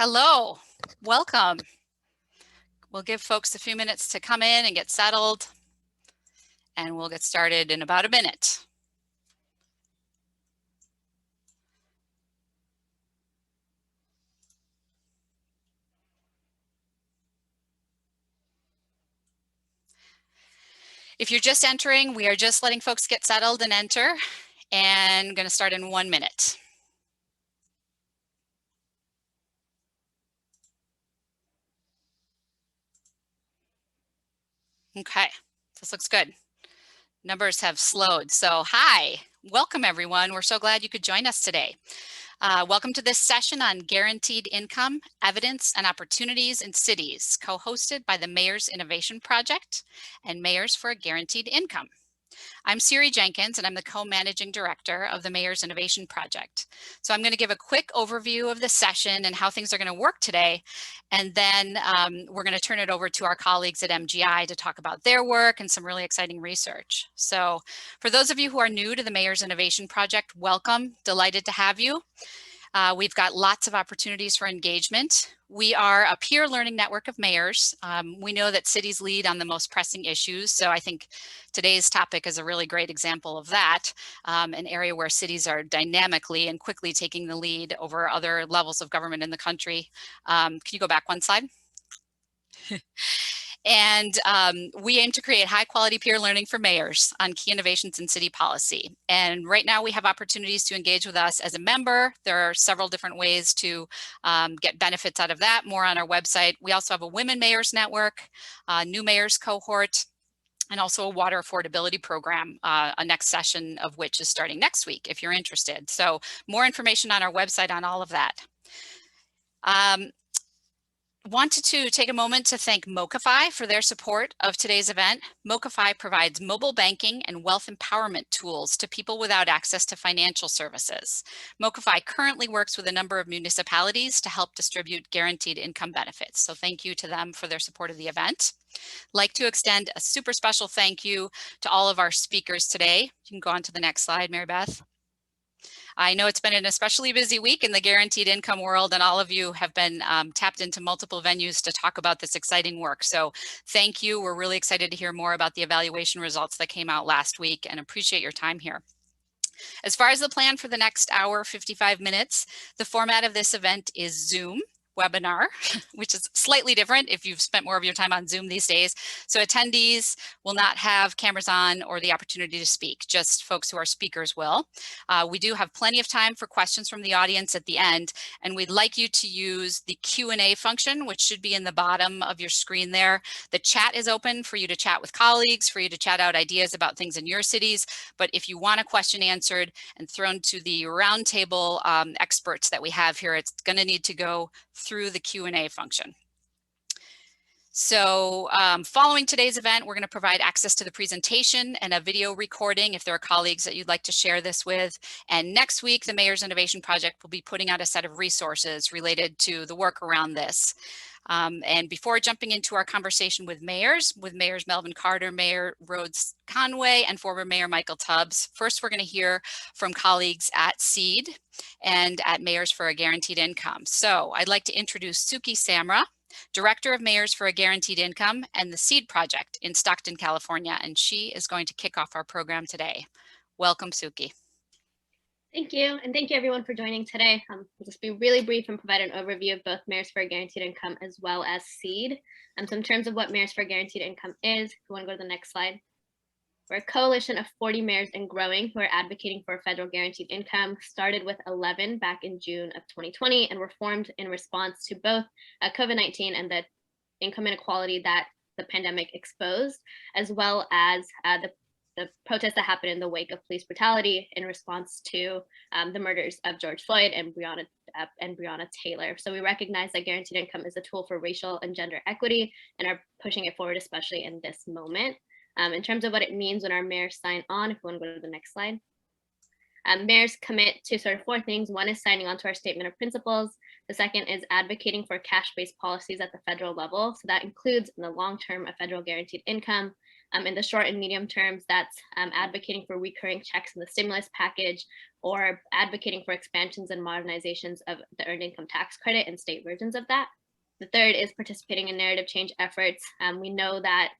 Hello, welcome. We'll give folks a few minutes to come in and get settled, and we'll get started in about a minute. If you're just entering, we are just letting folks get settled and enter, and going to start in 1 minute. Okay, this looks good. Numbers have slowed. So hi, welcome everyone. We're so glad you could join us today. Welcome to this session on guaranteed income, evidence, and opportunities in cities, co-hosted by the Mayor's Innovation Project and Mayors for a Guaranteed Income. I'm Siri Jenkins, and I'm the co-managing director of the Mayor's Innovation Project. So I'm going to give a quick overview of the session and how things are going to work today. And then we're going to turn it over to our colleagues at MGI to talk about their work and some really exciting research. So for those of you who are new to the Mayor's Innovation Project, welcome. Delighted to have you. We've got lots of opportunities for engagement. We are a peer learning network of mayors. We know that cities lead on the most pressing issues, so I think today's topic is a really great example of that, an area where cities are dynamically and quickly taking the lead over other levels of government in the country. Can you go back one slide? And we aim to create high quality peer learning for mayors on key innovations in city policy. And right now we have opportunities to engage with us as a member. There are several different ways to get benefits out of that, more on our website. We also have a Women Mayors Network, new mayors cohort, and also a water affordability program, a next session of which is starting next week if you're interested. So more information on our website on all of that. Wanted to take a moment to thank Mocafy for their support of today's event. Mocafy provides mobile banking and wealth empowerment tools to people without access to financial services. Mocafy currently works with a number of municipalities to help distribute guaranteed income benefits. So thank you to them for their support of the event. I'd like to extend a super special thank you to all of our speakers today. You can go on to the next slide, Mary Beth. I know it's been an especially busy week in the guaranteed income world, and all of you have been tapped into multiple venues to talk about this exciting work. So thank you. We're really excited to hear more about the evaluation results that came out last week and appreciate your time here. As far as the plan for the next hour, 55 minutes, the format of this event is Zoom webinar, which is slightly different if you've spent more of your time on Zoom these days. So attendees will not have cameras on or the opportunity to speak, just folks who are speakers will. We do have plenty of time for questions from the audience at the end, and we'd like you to use the Q&A function, which should be in the bottom of your screen there. The chat is open for you to chat with colleagues, for you to chat out ideas about things in your cities, but if you want a question answered and thrown to the roundtable experts that we have here, it's going to need to go through the Q&A function. So following today's event, we're going to provide access to the presentation and a video recording if there are colleagues that you'd like to share this with. And next week, the Mayor's Innovation Project will be putting out a set of resources related to the work around this. And before jumping into our conversation with mayors Melvin Carter, Mayor Rhodes Conway, and former Mayor Michael Tubbs, first we're going to hear from colleagues at SEED and at Mayors for a Guaranteed Income. So I'd like to introduce Suki Samra, Director of Mayors for a Guaranteed Income and the SEED Project in Stockton, California, and she is going to kick off our program today. Welcome, Suki. Thank you, and thank you everyone for joining today. I'll just be really brief and provide an overview of both Mayors for a Guaranteed Income as well as SEED. So in terms of what Mayors for a Guaranteed Income is, if you want to go to the next slide. We're a coalition of 40 mayors and growing who are advocating for a federal guaranteed income, started with 11 back in June of 2020, and were formed in response to both COVID-19 and the income inequality that the pandemic exposed, as well as the protests that happened in the wake of police brutality in response to the murders of George Floyd and Breonna Taylor. So we recognize that guaranteed income is a tool for racial and gender equity and are pushing it forward, especially in this moment. In terms of what it means when our mayors sign on, if you want to go to the next slide. Mayors commit to sort of 4 things. One is signing on to our statement of principles. The second is advocating for cash-based policies at the federal level. So that includes in the long term a federal guaranteed income. In the short and medium terms, that's advocating for recurring checks in the stimulus package or advocating for expansions and modernizations of the earned income tax credit and state versions of that. The third is participating in narrative change efforts. We know that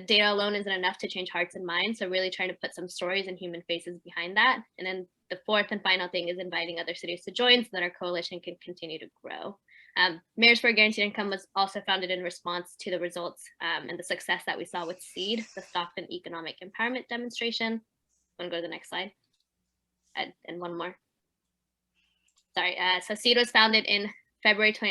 data alone isn't enough to change hearts and minds, so really trying to put some stories and human faces behind that. And then the fourth and final thing is inviting other cities to join so that our coalition can continue to grow. Mayors for a Guaranteed Income was also founded in response to the results and the success that we saw with SEED, the Stockton Economic Empowerment Demonstration. Want to go to the next slide? And one more. Sorry. So SEED was founded in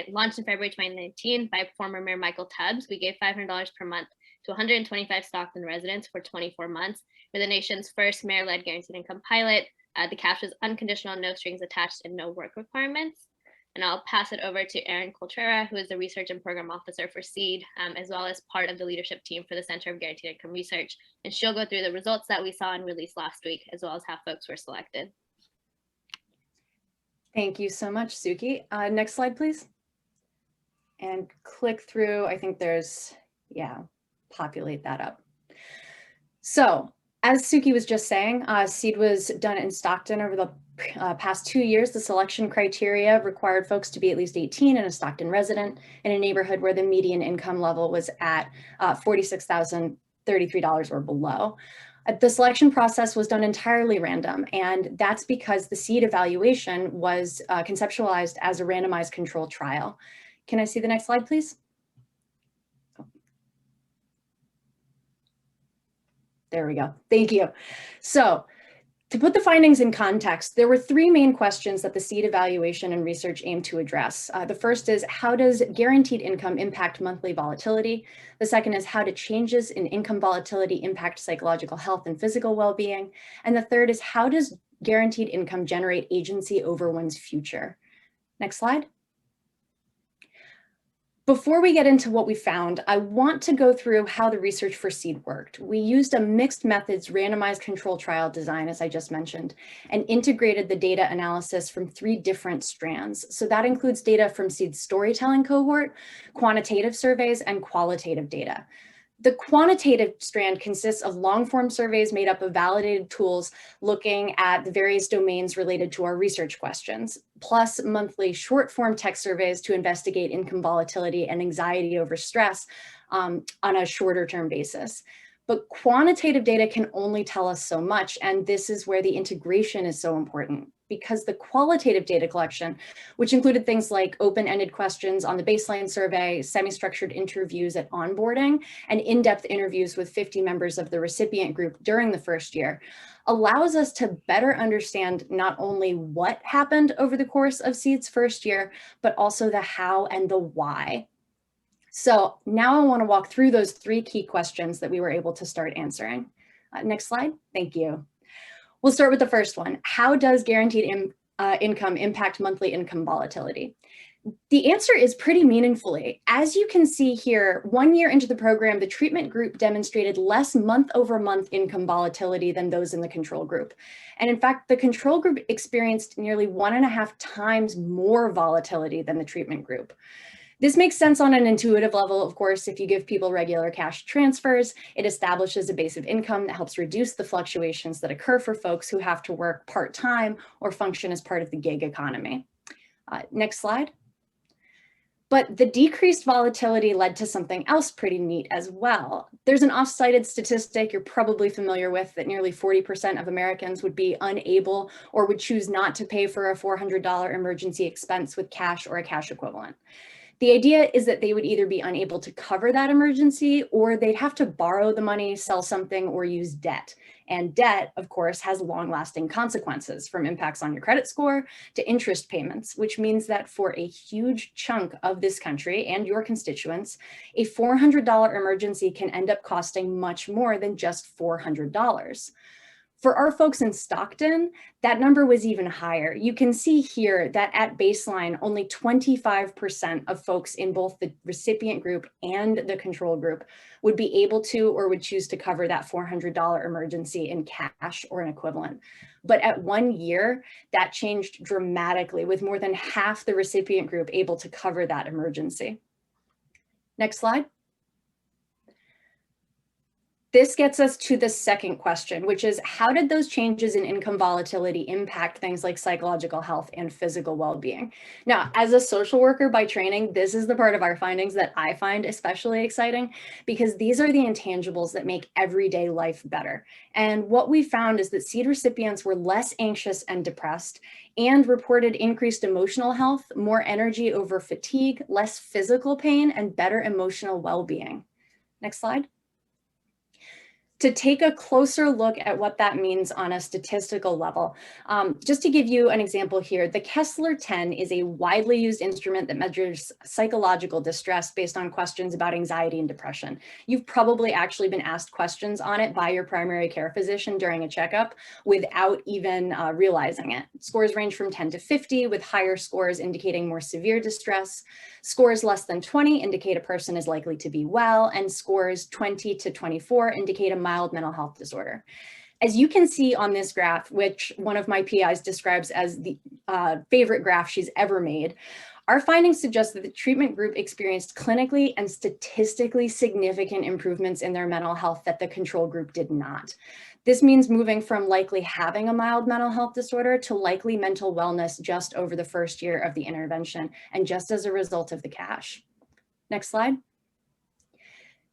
launched in February 2019 by former Mayor Michael Tubbs. We gave $500 per month to 125 Stockton residents for 24 months. We're the nation's first mayor-led guaranteed income pilot. The cash was unconditional, no strings attached, and no work requirements. And I'll pass it over to Erin Coltrera, who is the Research and Program Officer for SEED, as well as part of the leadership team for the Center of Guaranteed Income Research. And she'll go through the results that we saw and released last week, as well as how folks were selected. Thank you so much, Suki. Next slide, please. And click through, I think there's, populate that up. So as Suki was just saying, SEED was done in Stockton over the past 2 years. The selection criteria required folks to be at least 18 and a Stockton resident in a neighborhood where the median income level was at $46,033 or below. The selection process was done entirely random, and that's because the SEED evaluation was conceptualized as a randomized controlled trial. Can I see the next slide, please? There we go. Thank you. So to put the findings in context, there were 3 main questions that the SEED evaluation and research aimed to address. The first is, how does guaranteed income impact monthly volatility? The second is, how do changes in income volatility impact psychological health and physical well-being? And the third is, how does guaranteed income generate agency over one's future? Next slide. Before we get into what we found, I want to go through how the research for SEED worked. We used a mixed methods randomized control trial design, as I just mentioned, and integrated the data analysis from 3 different strands. So that includes data from SEED's storytelling cohort, quantitative surveys, and qualitative data. The quantitative strand consists of long-form surveys made up of validated tools looking at the various domains related to our research questions, plus monthly short-form text surveys to investigate income volatility and anxiety over stress on a shorter-term basis. But quantitative data can only tell us so much, and this is where the integration is so important, because the qualitative data collection, which included things like open-ended questions on the baseline survey, semi-structured interviews at onboarding, and in-depth interviews with 50 members of the recipient group during the first year, allows us to better understand not only what happened over the course of SEED's first year, but also the how and the why. So now I want to walk through those 3 key questions that we were able to start answering. Next slide. Thank you. We'll start with the first one. How does guaranteed income impact monthly income volatility? The answer is pretty meaningfully. As you can see here, 1 year into the program, the treatment group demonstrated less month-over-month income volatility than those in the control group. And in fact, the control group experienced nearly 1.5 times more volatility than the treatment group. This makes sense on an intuitive level. Of course, if you give people regular cash transfers, it establishes a base of income that helps reduce the fluctuations that occur for folks who have to work part-time or function as part of the gig economy. Next slide. But the decreased volatility led to something else pretty neat as well. There's an oft-cited statistic you're probably familiar with that nearly 40% of Americans would be unable or would choose not to pay for a $400 emergency expense with cash or a cash equivalent. The idea is that they would either be unable to cover that emergency, or they'd have to borrow the money, sell something, or use debt. And debt, of course, has long-lasting consequences, from impacts on your credit score to interest payments, which means that for a huge chunk of this country and your constituents, a $400 emergency can end up costing much more than just $400. For our folks in Stockton, that number was even higher. You can see here that at baseline, only 25% of folks in both the recipient group and the control group would be able to or would choose to cover that $400 emergency in cash or an equivalent. But at 1 year, that changed dramatically, with more than half the recipient group able to cover that emergency. Next slide. This gets us to the second question, which is how did those changes in income volatility impact things like psychological health and physical well-being? Now, as a social worker by training, this is the part of our findings that I find especially exciting because these are the intangibles that make everyday life better. And what we found is that SEED recipients were less anxious and depressed and reported increased emotional health, more energy over fatigue, less physical pain, and better emotional well-being. Next slide. To take a closer look at what that means on a statistical level, just to give you an example here, the Kessler 10 is a widely used instrument that measures psychological distress based on questions about anxiety and depression. You've probably actually been asked questions on it by your primary care physician during a checkup without even realizing it. Scores range from 10 to 50, with higher scores indicating more severe distress. Scores less than 20 indicate a person is likely to be well, and scores 20 to 24 indicate a mild mental health disorder. As you can see on this graph, which one of my PIs describes as the favorite graph she's ever made, our findings suggest that the treatment group experienced clinically and statistically significant improvements in their mental health that the control group did not. This means moving from likely having a mild mental health disorder to likely mental wellness just over the first year of the intervention and just as a result of the cash. Next slide.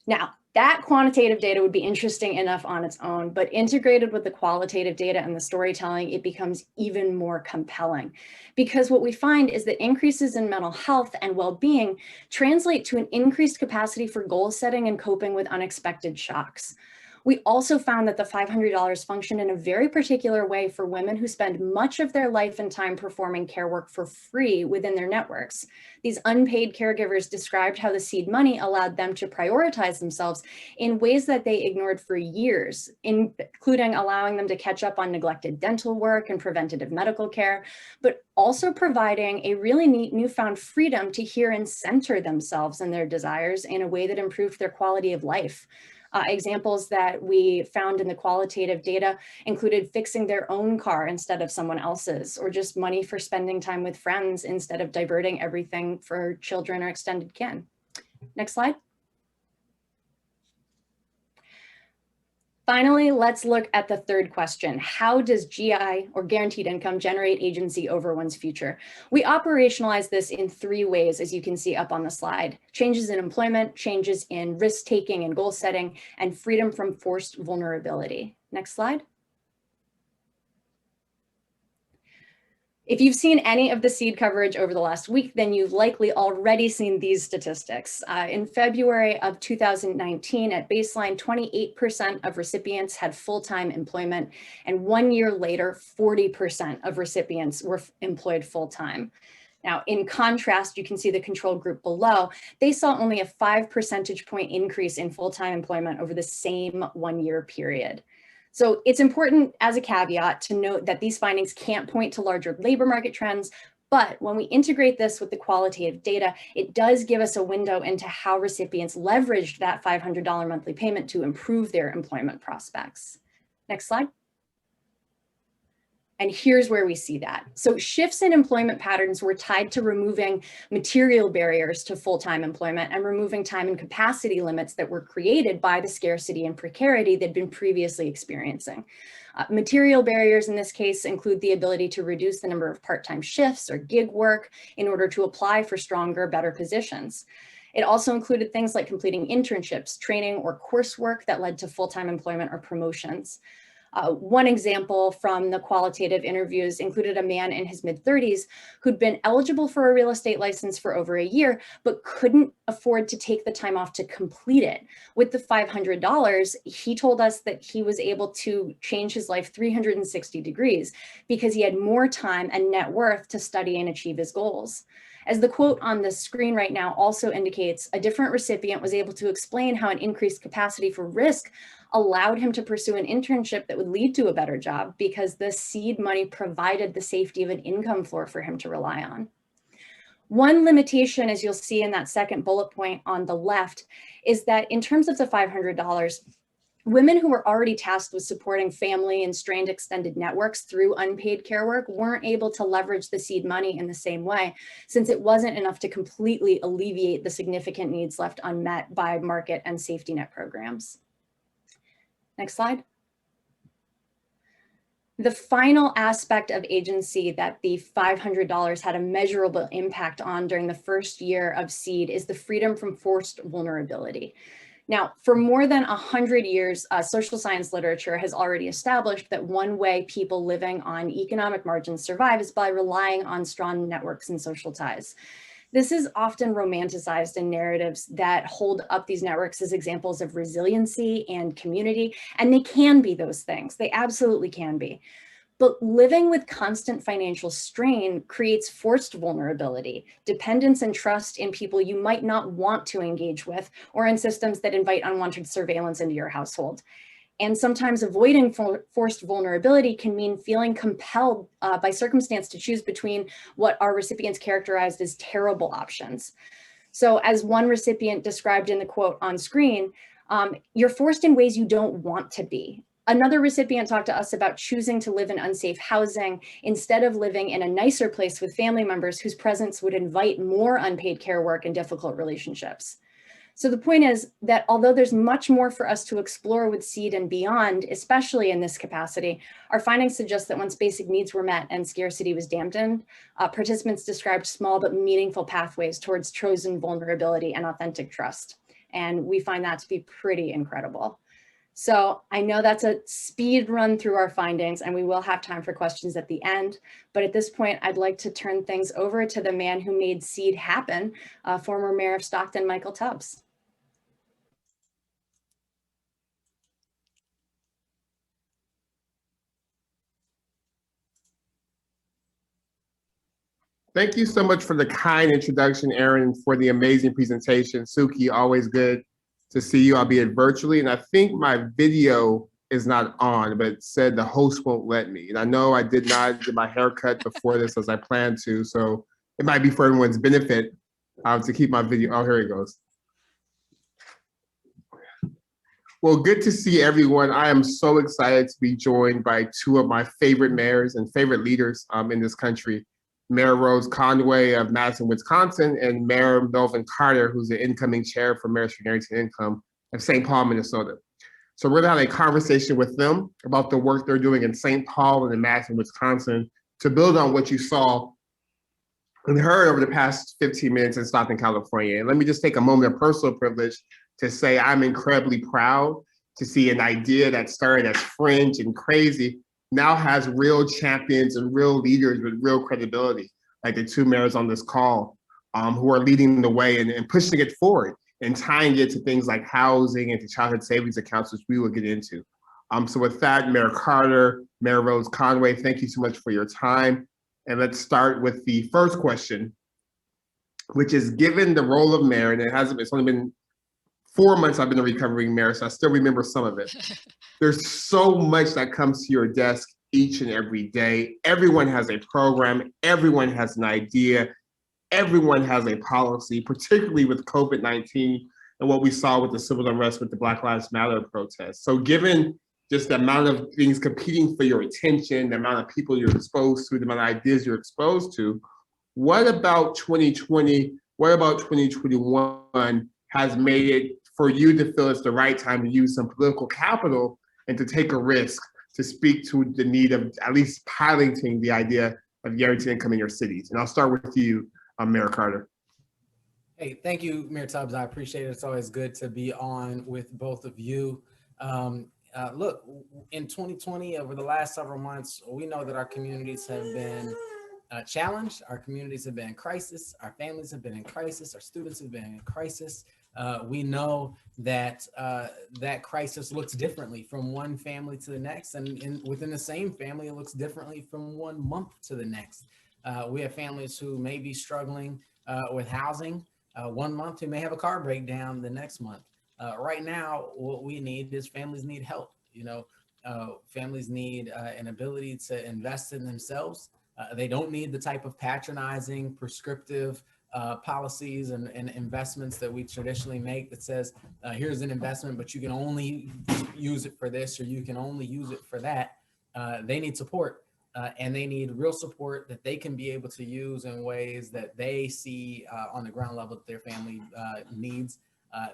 Now, that quantitative data would be interesting enough on its own, but integrated with the qualitative data and the storytelling, it becomes even more compelling. Because what we find is that increases in mental health and well-being translate to an increased capacity for goal setting and coping with unexpected shocks. We also found that the $500 functioned in a very particular way for women who spend much of their life and time performing care work for free within their networks. These unpaid caregivers described how the seed money allowed them to prioritize themselves in ways that they ignored for years, including allowing them to catch up on neglected dental work and preventative medical care, but also providing a really neat newfound freedom to hear and center themselves and their desires in a way that improved their quality of life. Examples that we found in the qualitative data included fixing their own car instead of someone else's, or just money for spending time with friends instead of diverting everything for children or extended kin. Next slide. Finally, let's look at the third question. How does GI, or guaranteed income, generate agency over one's future? We operationalize this in three ways, as you can see up on the slide: changes in employment, changes in risk-taking and goal setting, and freedom from forced vulnerability. Next slide. If you've seen any of the SEED coverage over the last week, then you've likely already seen these statistics. In February of 2019, at baseline, 28% of recipients had full-time employment, and 1 year later, 40% of recipients were employed full-time. Now, in contrast, you can see the control group below. They saw only a 5 percentage point increase in full-time employment over the same 1 year period. So it's important as a caveat to note that these findings can't point to larger labor market trends, but when we integrate this with the qualitative data, it does give us a window into how recipients leveraged that $500 monthly payment to improve their employment prospects. Next slide. And here's where we see that. So shifts in employment patterns were tied to removing material barriers to full-time employment and removing time and capacity limits that were created by the scarcity and precarity they'd been previously experiencing. Material barriers in this case include the ability to reduce the number of part-time shifts or gig work in order to apply for stronger, better positions. It also included things like completing internships, training, or coursework that led to full-time employment or promotions. One example from the qualitative interviews included a man in his mid-30s who'd been eligible for a real estate license for over a year, but couldn't afford to take the time off to complete it. With the $500, he told us that he was able to change his life 360 degrees because he had more time and net worth to study and achieve his goals. As the quote on the screen right now also indicates, a different recipient was able to explain how an increased capacity for risk allowed him to pursue an internship that would lead to a better job because the seed money provided the safety of an income floor for him to rely on. One limitation, as you'll see in that second bullet point on the left, is that in terms of the $500, women who were already tasked with supporting family and strained extended networks through unpaid care work weren't able to leverage the seed money in the same way, since it wasn't enough to completely alleviate the significant needs left unmet by market and safety net programs. Next slide. The final aspect of agency that the $500 had a measurable impact on during the first year of SEED is the freedom from forced vulnerability. Now, for more than 100 years, social science literature has already established that one way people living on economic margins survive is by relying on strong networks and social ties. This is often romanticized in narratives that hold up these networks as examples of resiliency and community, and they can be those things. They absolutely can be. But living with constant financial strain creates forced vulnerability, dependence and trust in people you might not want to engage with, or in systems that invite unwanted surveillance into your household. And sometimes avoiding forced vulnerability can mean feeling compelled by circumstance to choose between what our recipients characterized as terrible options. So as one recipient described in the quote on screen, you're forced in ways you don't want to be. Another recipient talked to us about choosing to live in unsafe housing instead of living in a nicer place with family members whose presence would invite more unpaid care work and difficult relationships. So the point is that although there's much more for us to explore with SEED and beyond, especially in this capacity, our findings suggest that once basic needs were met and scarcity was dampened, participants described small but meaningful pathways towards chosen vulnerability and authentic trust. And we find that to be pretty incredible. So I know that's a speed run through our findings, and we will have time for questions at the end. But at this point, I'd like to turn things over to the man who made SEED happen, former Mayor of Stockton, Michael Tubbs. Thank you so much for the kind introduction, Erin, and for the amazing presentation. Suki, always good to see you, albeit virtually. And I think my video is not on, but it said the host won't let me. And I know I did not get my haircut before this as I planned to, so it might be for everyone's benefit to keep my video. Oh, here it goes. Well, good to see everyone. I am so excited to be joined by two of my favorite mayors and favorite leaders in this country. Mayor Rose Conway of Madison, Wisconsin, and Mayor Melvin Carter, who's the incoming chair for Mayors for Guaranteed Income of St. Paul, Minnesota. So we're gonna have a conversation with them about the work they're doing in St. Paul and in Madison, Wisconsin, to build on what you saw and heard over the past 15 minutes in Stockton, California. And let me just take a moment of personal privilege to say I'm incredibly proud to see an idea that started as fringe and crazy now has real champions and real leaders with real credibility, like the two mayors on this call, who are leading the way and pushing it forward and tying it to things like housing and to childhood savings accounts, which we will get into. So with that, Mayor Carter, Mayor Rose Conway, thank you so much for your time. And let's start with the first question, which is, given the role of mayor, and it's only been 4 months I've been a recovering mayor, so I still remember some of it. There's so much that comes to your desk each and every day. Everyone has a program, everyone has an idea, everyone has a policy, particularly with COVID-19 and what we saw with the civil unrest with the Black Lives Matter protests. So given just the amount of things competing for your attention, the amount of people you're exposed to, the amount of ideas you're exposed to, what about 2020, what about 2021 has made it for you to feel it's the right time to use some political capital and to take a risk to speak to the need of at least piloting the idea of guaranteed income in your cities? And I'll start with you, Mayor Carter. Hey, thank you, Mayor Tubbs. I appreciate it. It's always good to be on with both of you. Look, in 2020, over the last several months, we know that our communities have been challenged. Our communities have been in crisis. Our families have been in crisis. Our students have been in crisis. We know that that crisis looks differently from one family to the next, and within the same family, it looks differently from 1 month to the next. We have families who may be struggling with housing 1 month, who may have a car breakdown the next month. Right now, what we need is families need help. You know, families need an ability to invest in themselves. They don't need the type of patronizing, prescriptive policies and investments that we traditionally make that says, here's an investment, but you can only use it for this, or you can only use it for that. They need support, and they need real support that they can be able to use in ways that they see on the ground level that their family needs.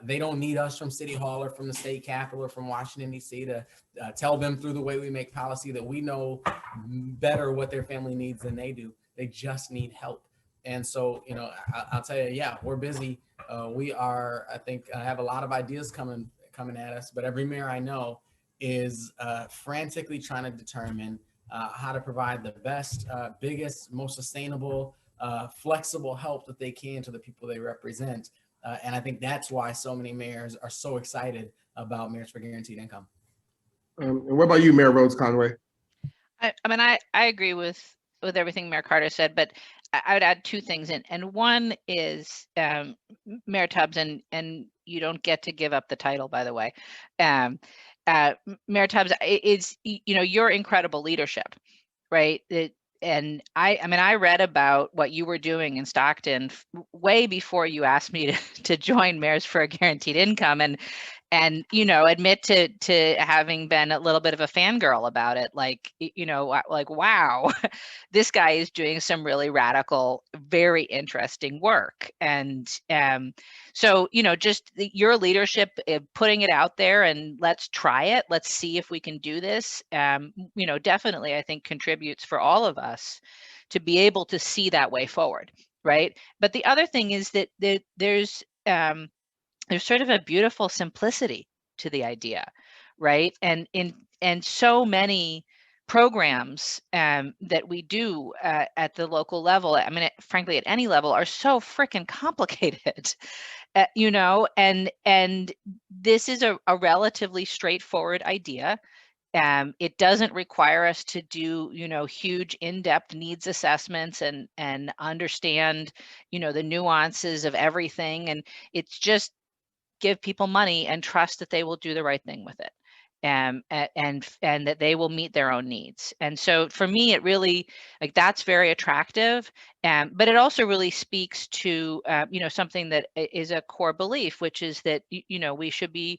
They don't need us from City Hall or from the state capitol or from Washington, D.C. to tell them through the way we make policy that we know better what their family needs than they do. They just need help. And so, I'll tell you, yeah, we're busy. We are, I think, have a lot of ideas coming at us, but every mayor I know is frantically trying to determine how to provide the best, biggest, most sustainable, flexible help that they can to the people they represent. And I think that's why so many mayors are so excited about Mayors for Guaranteed Income. And what about you, Mayor Rhodes Conway? I mean, I agree with everything Mayor Carter said, but I would add two things. And one is Mayor Tubbs, and you don't get to give up the title, by the way. Mayor Tubbs, is your incredible leadership, right? And I read about what you were doing in Stockton way before you asked me to join Mayors for a Guaranteed Income, and admit to having been a little bit of a fangirl about it, like wow, this guy is doing some really radical, very interesting work. And so just your leadership, putting it out there, and let's try it, let's see if we can do this, definitely I think contributes for all of us to be able to see that way forward, right? But the other thing is that there's sort of a beautiful simplicity to the idea, right? And so many programs that we do at the local level, I mean, frankly, at any level, are so freaking complicated, and this is a relatively straightforward idea. It doesn't require us to do, huge in-depth needs assessments and understand, the nuances of everything. And it's just give people money and trust that they will do the right thing with it, and that they will meet their own needs. And so for me, it really, that's very attractive. But it also really speaks to something that is a core belief, which is that we should be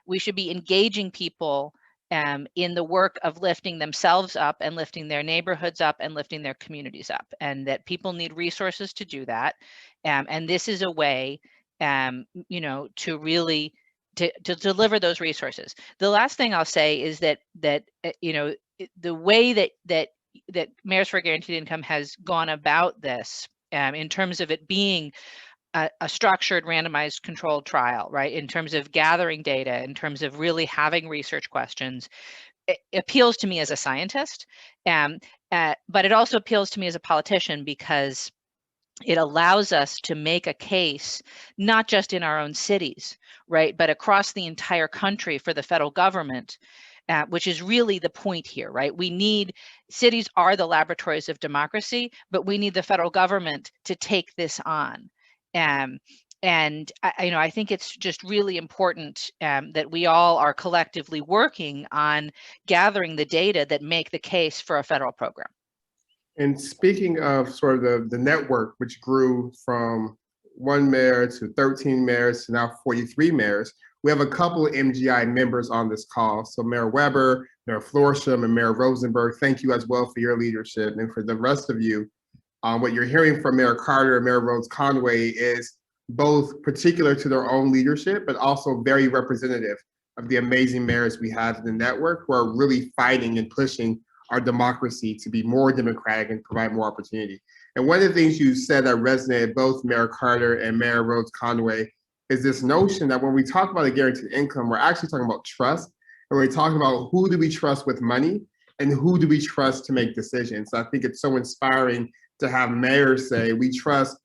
engaging people in the work of lifting themselves up and lifting their neighborhoods up and lifting their communities up, and that people need resources to do that. And this is a way to really to deliver those resources. The last thing I'll say is that the way that Mayors for Guaranteed Income has gone about this, in terms of it being a structured, randomized, controlled trial, right? In terms of gathering data, in terms of really having research questions, it appeals to me as a scientist, but it also appeals to me as a politician, because it allows us to make a case, not just in our own cities, right, but across the entire country for the federal government, which is really the point here, right? Cities are the laboratories of democracy, but we need the federal government to take this on. And I think it's just really important that we all are collectively working on gathering the data that make the case for a federal program. And speaking of sort of the network, which grew from 1 mayor to 13 mayors to now 43 mayors, we have a couple of MGI members on this call. So Mayor Weber, Mayor Florsham, and Mayor Rosenberg, thank you as well for your leadership. And for the rest of you, what you're hearing from Mayor Carter and Mayor Rhodes Conway is both particular to their own leadership, but also very representative of the amazing mayors we have in the network who are really fighting and pushing our democracy to be more democratic and provide more opportunity. And one of the things you said that resonated both Mayor Carter and Mayor Rhodes Conway is this notion that when we talk about a guaranteed income, we're actually talking about trust. And we're talking about who do we trust with money and who do we trust to make decisions. So I think it's so inspiring to have mayors say, we trust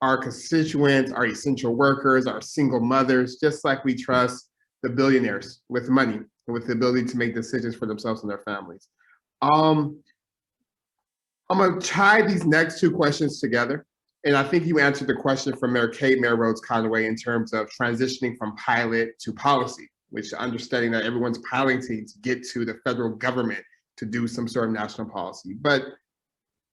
our constituents, our essential workers, our single mothers, just like we trust the billionaires with money and with the ability to make decisions for themselves and their families. I'm going to tie these next two questions together. And I think you answered the question from Mayor Kate, Mayor Rhodes Conway, in terms of transitioning from pilot to policy, which understanding that everyone's piloting to get to the federal government to do some sort of national policy. But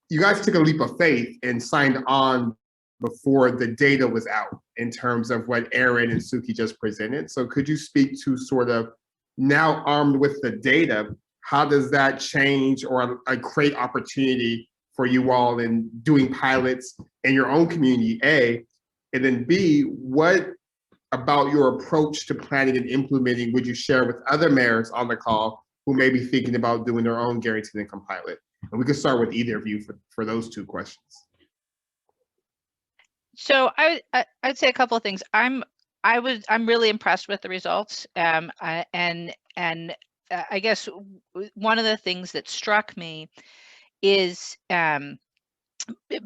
you guys took a leap of faith and signed on before the data was out in terms of what Aaron and Suki just presented. So could you speak to sort of, now armed with the data, how does that change or create opportunity for you all in doing pilots in your own community, A, and then B, what about your approach to planning and implementing would you share with other mayors on the call who may be thinking about doing their own guaranteed income pilot? And we could start with either of you for those two questions. So I'd say a couple of things. I'm really impressed with the results. I guess one of the things that struck me is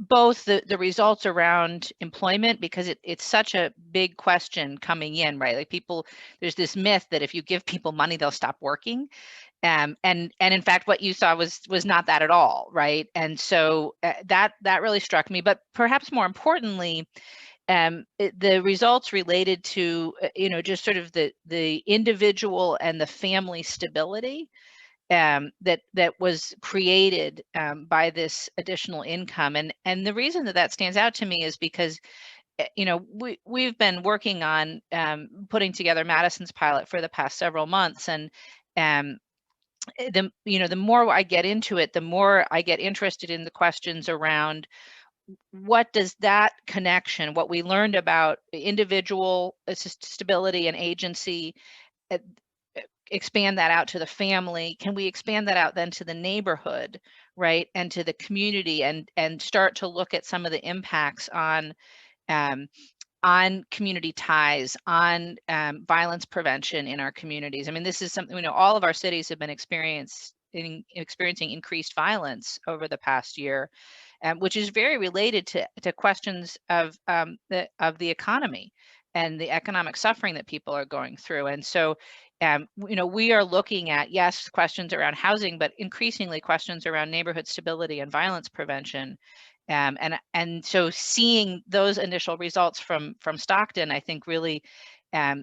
both the results around employment, because it's such a big question coming in, right? Like there's this myth that if you give people money, they'll stop working. And in fact, what you saw was not that at all, right? And so that really struck me. But perhaps more importantly, the results related to just sort of the individual and the family stability that was created by this additional income. And the reason that stands out to me is because we've been working on putting together Madison's pilot for the past several months, and the more I get into it, the more I get interested in the questions around what does that connection, what we learned about individual stability and agency, expand that out to the family? Can we expand that out then to the neighborhood, right, and to the community, and start to look at some of the impacts on community ties, on violence prevention in our communities? I mean, this is something all of our cities have been experiencing increased violence over the past year, which is very related to questions of the economy and the economic suffering that people are going through. And so, we are looking at, yes, questions around housing, but increasingly questions around neighborhood stability and violence prevention. And so seeing those initial results from Stockton, I think really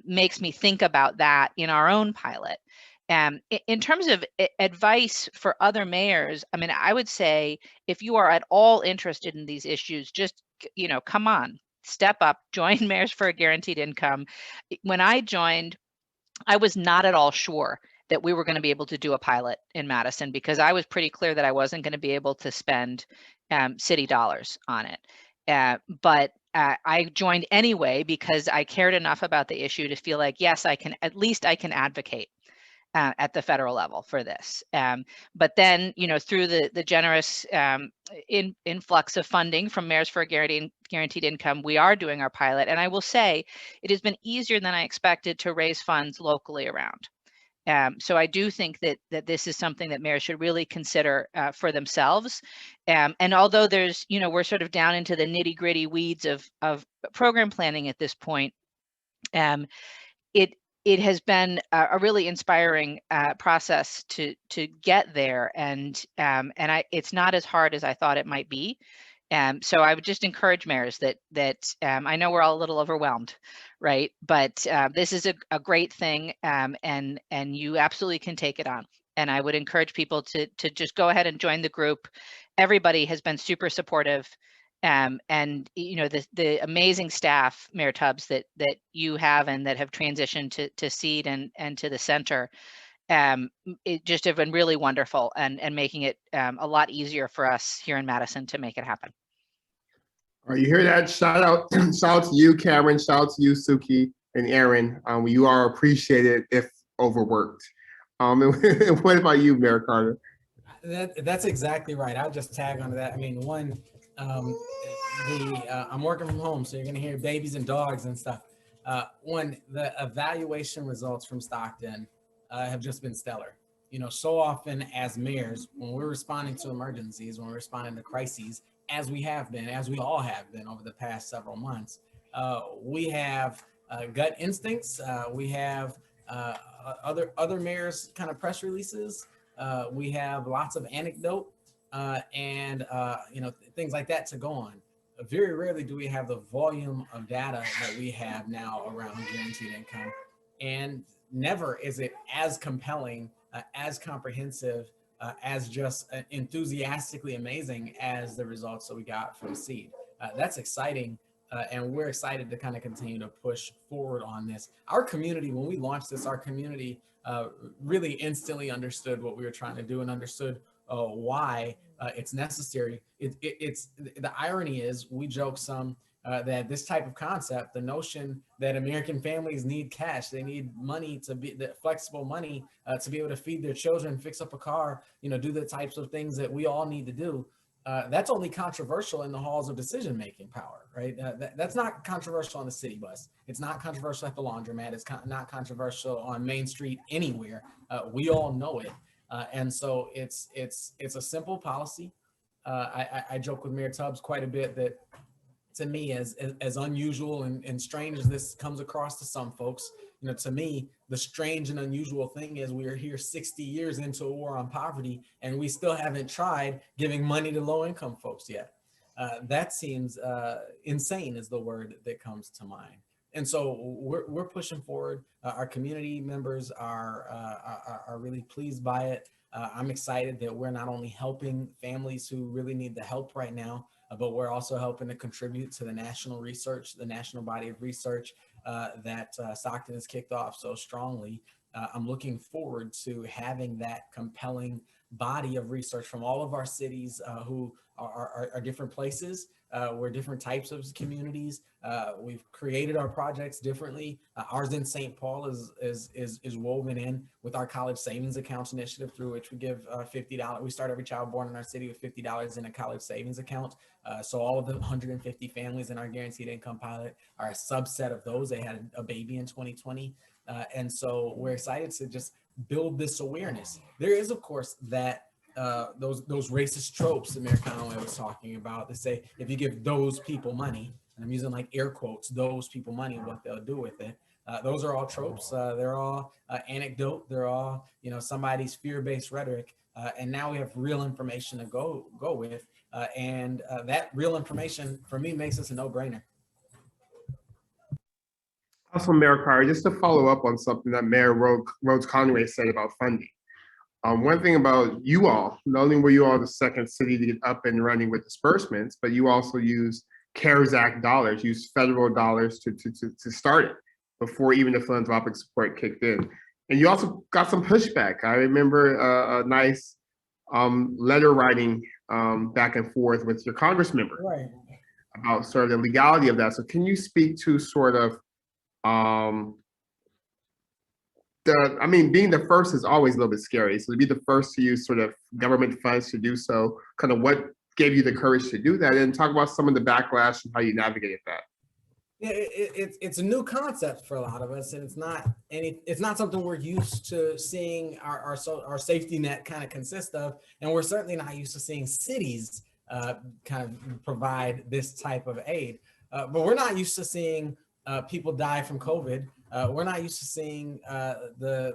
makes me think about that in our own pilot. In terms of advice for other mayors, I mean, I would say if you are at all interested in these issues, just, come on, step up, join Mayors for a Guaranteed Income. When I joined, I was not at all sure that we were going to be able to do a pilot in Madison, because I was pretty clear that I wasn't going to be able to spend city dollars on it. But I joined anyway because I cared enough about the issue to feel like, yes, I can advocate at the federal level for this. But then, through the generous influx of funding from Mayors for a Guaranteed Income, we are doing our pilot. And I will say it has been easier than I expected to raise funds locally around. So I do think that this is something that mayors should really consider for themselves. And although there's, we're sort of down into the nitty gritty weeds of program planning at this point, it has been a really inspiring process to get there, and it's not as hard as I thought it might be. So I would just encourage mayors that I know we're all a little overwhelmed, right? But this is a great thing, and you absolutely can take it on. And I would encourage people to just go ahead and join the group. Everybody has been super supportive. And the amazing staff, Mayor Tubbs, that you have and that have transitioned to SEED and to the center, it just have been really wonderful and making it a lot easier for us here in Madison to make it happen. All right, you hear that? Shout out to you, Cameron. Shout out to you, Suki and Aaron. You are appreciated if overworked. And what about you, Mayor Carter? That's exactly right. I'll just tag onto that. I mean, one, I'm working from home, so you're going to hear babies and dogs and stuff. One, the evaluation results from Stockton have just been stellar. So often as mayors, when we're responding to emergencies, when we're responding to crises, as we all have been over the past several months, we have gut instincts. We have other mayors' kind of press releases. We have lots of anecdote and things like that to go on. Very rarely do we have the volume of data that we have now around guaranteed income, and never is it as compelling, as comprehensive, as just enthusiastically amazing as the results that we got from SEED. That's exciting, and we're excited to kind of continue to push forward on this. Our community, when we launched this, our community really instantly understood what we were trying to do and understood why it's necessary. It's the irony is, we joke some, that this type of concept, the notion that American families need cash, they need money to be the flexible money to be able to feed their children, fix up a car, do the types of things that we all need to do. That's only controversial in the halls of decision-making power, right? That's not controversial on the city bus. It's not controversial at the laundromat. It's not controversial on Main Street anywhere. We all know it. And so it's a simple policy. I joke with Mayor Tubbs quite a bit that, to me, as unusual and strange as this comes across to some folks, to me, the strange and unusual thing is we are here 60 years into a war on poverty, and we still haven't tried giving money to low-income folks yet. That seems insane is the word that comes to mind. And so we're pushing forward. Our community members are really pleased by it. I'm excited that we're not only helping families who really need the help right now, but we're also helping to contribute to the national research, the national body of research that Stockton has kicked off so strongly. I'm looking forward to having that compelling body of research from all of our cities who are different places. We're different types of communities. We've created our projects differently. Ours in St. Paul is woven in with our college savings accounts initiative, through which we give $50. We start every child born in our city with $50 in a college savings account. So all of the 150 families in our guaranteed income pilot are a subset of those. They had a baby in 2020. And so we're excited to just build this awareness. There is, of course, that those racist tropes that Mayor Conway was talking about. They say, if you give those people money, and I'm using like air quotes, those people money, what they'll do with it. Those are all tropes. They're all anecdote. They're all, somebody's fear-based rhetoric. And now we have real information to go with. And that real information, for me, makes this a no-brainer. Also, Mayor Carr, just to follow up on something that Mayor Rhodes Conway said about funding. One thing about you all, not only were you all the second city to get up and running with disbursements, but you also used CARES Act dollars, used federal dollars to start it before even the philanthropic support kicked in. And you also got some pushback. I remember a nice letter writing back and forth with your Congress member about sort of the legality of that. So can you speak to sort of, being the first is always a little bit scary. So to be the first to use sort of government funds to do so, kind of what gave you the courage to do that, and talk about some of the backlash and how you navigated that. Yeah, it's a new concept for a lot of us, and it's not something we're used to seeing our safety net kind of consist of, and we're certainly not used to seeing cities kind of provide this type of aid. But we're not used to seeing people die from COVID. We're not used to seeing the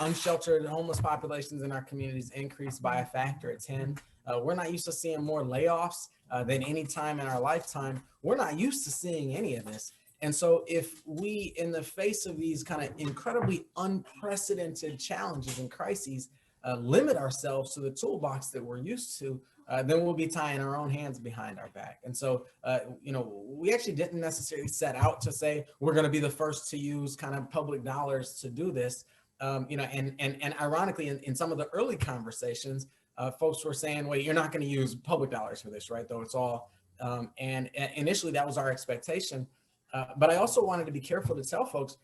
unsheltered homeless populations in our communities increase by a factor of 10. We're not used to seeing more layoffs than any time in our lifetime. We're not used to seeing any of this. And so if we, in the face of these kind of incredibly unprecedented challenges and crises, limit ourselves to the toolbox that we're used to, then we'll be tying our own hands behind our back. And so, we actually didn't necessarily set out to say we're going to be the first to use kind of public dollars to do this. And ironically, in some of the early conversations, folks were saying, wait, you're not going to use public dollars for this, right? Though it's all, and initially that was our expectation. But I also wanted to be careful to tell folks,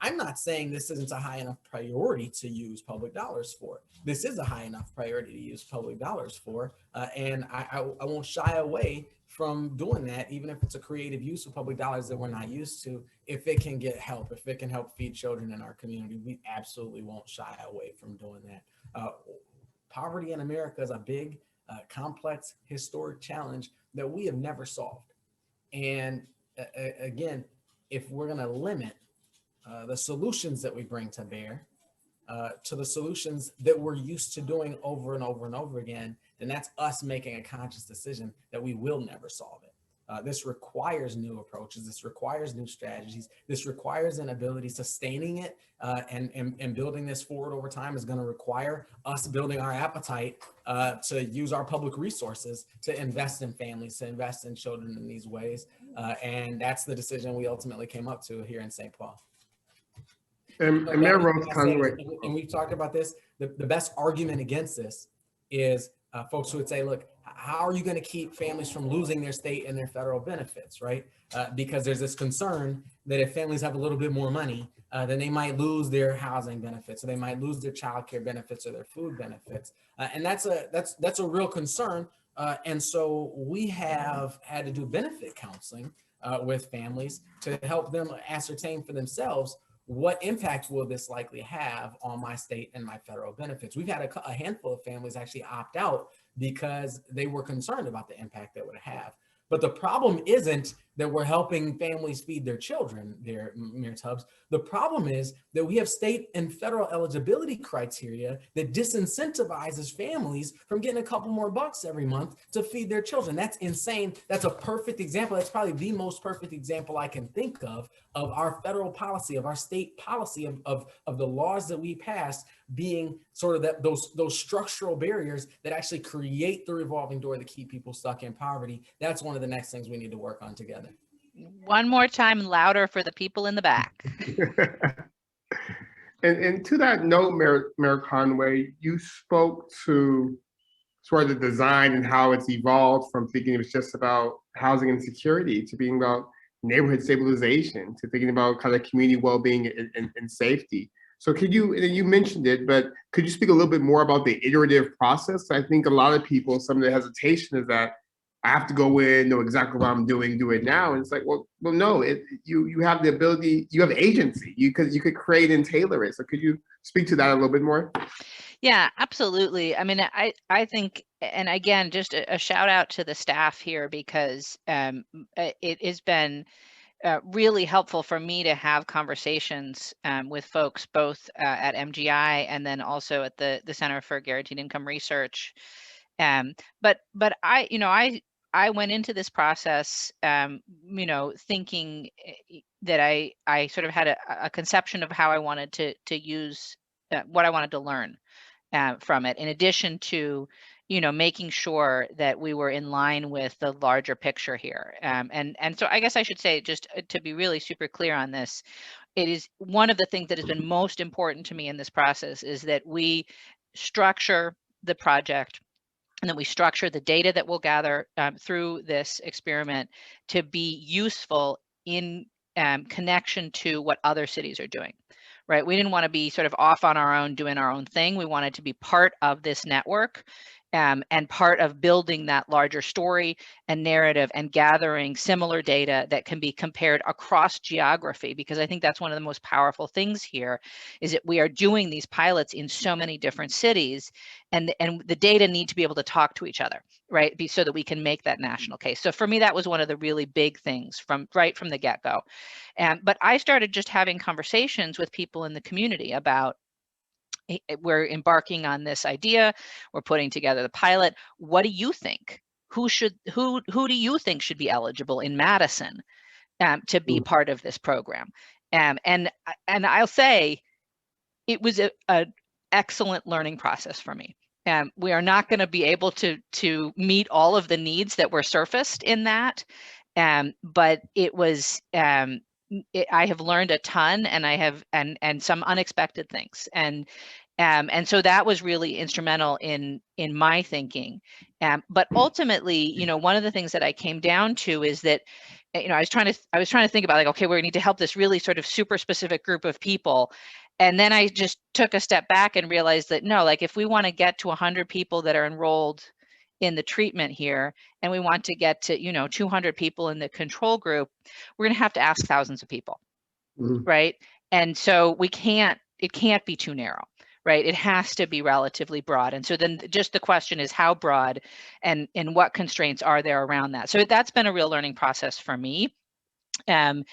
I'm not saying this isn't a high enough priority to use public dollars for. This is a high enough priority to use public dollars for. And I won't shy away from doing that, even if it's a creative use of public dollars that we're not used to. If it can get help, if it can help feed children in our community, we absolutely won't shy away from doing that. Poverty in America is a big, complex, historic challenge that we have never solved. And again, if we're going to limit the solutions that we bring to bear to the solutions that we're used to doing over and over and over again, then that's us making a conscious decision that we will never solve it. This requires new approaches. This requires new strategies. This requires an ability. Sustaining it and building this forward over time is going to require us building our appetite to use our public resources to invest in families, to invest in children in these ways. And that's the decision we ultimately came up to here in St. Paul. And Mayor Rhodes Conway, and we've talked about this, the best argument against this is folks who would say, look, how are you going to keep families from losing their state and their federal benefits, right? Because there's this concern that if families have a little bit more money, then they might lose their housing benefits, or they might lose their child care benefits or their food benefits. And that's a real concern. And so we have had to do benefit counseling with families to help them ascertain for themselves what impact will this likely have on my state and my federal benefits. We've had a handful of families actually opt out because they were concerned about the impact that would have. But the problem isn't that we're helping families feed their children there, Mayor Tubbs. The problem is that we have state and federal eligibility criteria that disincentivizes families from getting a couple more bucks every month to feed their children. That's insane. That's a perfect example. That's probably the most perfect example I can think of our federal policy, of our state policy, of the laws that we pass being sort of those structural barriers that actually create the revolving door that keep people stuck in poverty. That's one of the next things we need to work on together. One more time, louder for the people in the back. And to that note, Mayor Conway, you spoke to sort of the design and how it's evolved from thinking it was just about housing insecurity to being about neighborhood stabilization to thinking about kind of community well-being and safety. So could you, and you mentioned it, but could you speak a little bit more about the iterative process? I think a lot of people, some of the hesitation is that I have to go in, know exactly what I'm doing, do it now. And it's like, well, no, you have the ability, you have agency. You could create and tailor it. So could you speak to that a little bit more? Yeah, absolutely. I mean, I think, and again, just a shout out to the staff here, because it has been really helpful for me to have conversations with folks both at MGI and then also at the Center for Guaranteed Income Research. But I went into this process, thinking that I sort of had a conception of how I wanted to use what I wanted to learn from it, in addition to, making sure that we were in line with the larger picture here. And so I guess I should say, just to be really super clear on this, it is one of the things that has been most important to me in this process is that we structure the project and that we structure the data that we'll gather through this experiment to be useful in connection to what other cities are doing. Right? We didn't want to be sort of off on our own, doing our own thing. We wanted to be part of this network and part of building that larger story and narrative and gathering similar data that can be compared across geography, because I think that's one of the most powerful things here is that we are doing these pilots in so many different cities, and the data need to be able to talk to each other, right? So that we can make that national case. So for me, that was one of the really big things right from the get-go. But I started just having conversations with people in the community about, we're embarking on this idea, we're putting together the pilot. What do you think? Who do you think should be eligible in Madison to be part of this program? And I'll say it was an excellent learning process for me. We are not going to be able to meet all of the needs that were surfaced in that, but it was. I have learned a ton, and I have and some unexpected things, and so that was really instrumental in my thinking. But ultimately, one of the things that I came down to is that, I was trying to think about, like, okay, we need to help this really sort of super specific group of people. And then I just took a step back and realized that no, like, if we want to get to 100 people that are enrolled in the treatment here, and we want to get to 200 people in the control group, we're going to have to ask thousands of people, right? And so it can't be too narrow, right? It has to be relatively broad. And so then just the question is how broad, and what constraints are there around that? So that's been a real learning process for me. But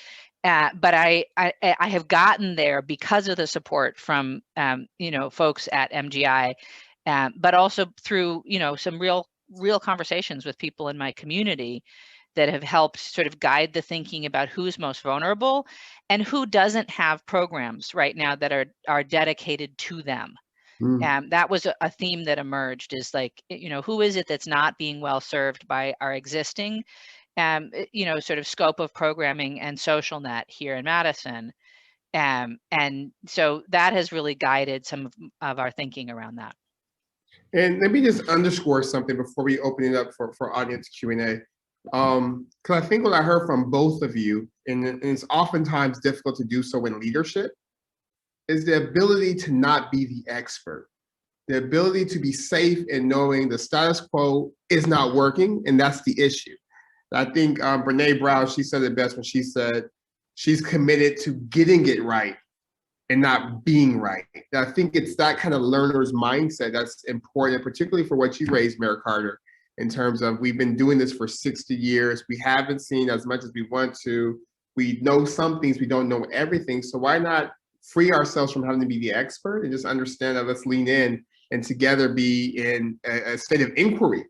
I have gotten there because of the support from folks at MGI, but also through some real conversations with people in my community that have helped sort of guide the thinking about who's most vulnerable and who doesn't have programs right now that are dedicated to them. That was a theme that emerged, is like, who is it that's not being well served by our existing sort of scope of programming and social net here in Madison. And so that has really guided some of our thinking around that. And let me just underscore something before we open it up for audience Q&A. Because I think what I heard from both of you, and it's oftentimes difficult to do so in leadership, is the ability to not be the expert, the ability to be safe in knowing the status quo is not working, and that's the issue. I think Brene Brown, she said it best when she said she's committed to getting it right and not being right. And I think it's that kind of learner's mindset that's important, particularly for what you raised, Mayor Carter, in terms of we've been doing this for 60 years. We haven't seen as much as we want to. We know some things, we don't know everything. So why not free ourselves from having to be the expert and just understand that let's lean in and together be in a state of inquiry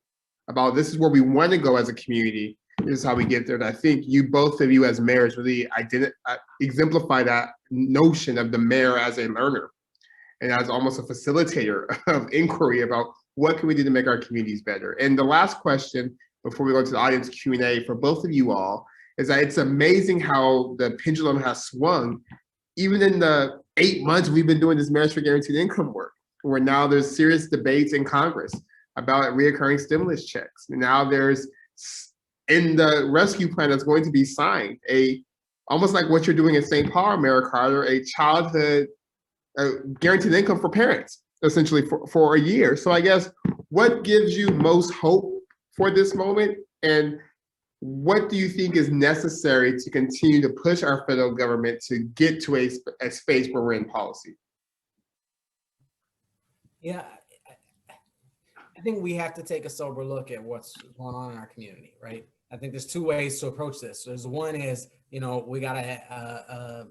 about this is where we want to go as a community. This is how we get there. And I think you, both of you as mayors, really exemplify that notion of the mayor as a learner and as almost a facilitator of inquiry about what can we do to make our communities better. And the last question before we go to the audience Q&A for both of you all is that it's amazing how the pendulum has swung even in the 8 months we've been doing this Marriage for Guaranteed Income work, where now there's serious debates in Congress about reoccurring stimulus checks. And now there's, in the rescue plan that's going to be signed, almost like what you're doing in St. Paul, Mayor Carter, a childhood guaranteed income for parents, essentially for a year. So I guess, what gives you most hope for this moment? And what do you think is necessary to continue to push our federal government to get to a space where we're in policy? Yeah, I think we have to take a sober look at what's going on in our community, right? I think there's two ways to approach this. There's one is, we got a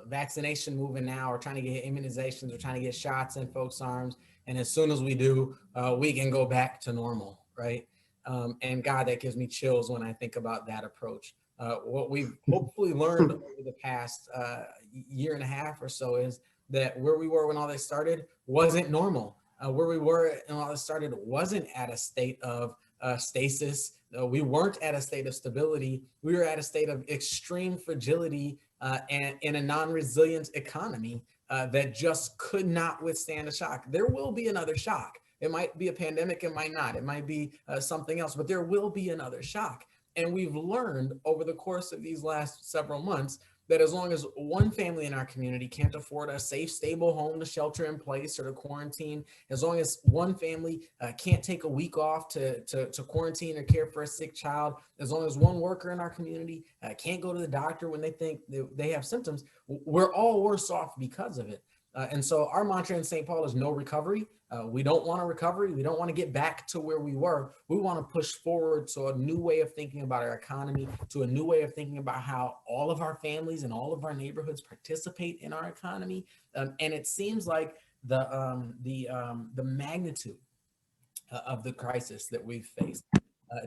vaccination moving now. We're trying to get immunizations. We're trying to get shots in folks' arms. And as soon as we do, we can go back to normal, right? And God, that gives me chills when I think about that approach. What we've hopefully learned over the past year and a half or so is that where we were when all this started wasn't normal. Where we were when all this started wasn't at a state of stasis. We weren't at a state of stability. We were at a state of extreme fragility and in a non-resilient economy that just could not withstand a shock. There will be another shock. It might be a pandemic, it might not. It might be something else, but there will be another shock. And we've learned over the course of these last several months that as long as one family in our community can't afford a safe, stable home to shelter in place or to quarantine, as long as one family can't take a week off to quarantine or care for a sick child, as long as one worker in our community can't go to the doctor when they think they have symptoms, we're all worse off because of it. And so our mantra in St. Paul is no recovery. We don't want a recovery. We don't want to get back to where we were. We want to push forward to a new way of thinking about our economy, to a new way of thinking about how all of our families and all of our neighborhoods participate in our economy. And it seems like the magnitude of the crisis that we've faced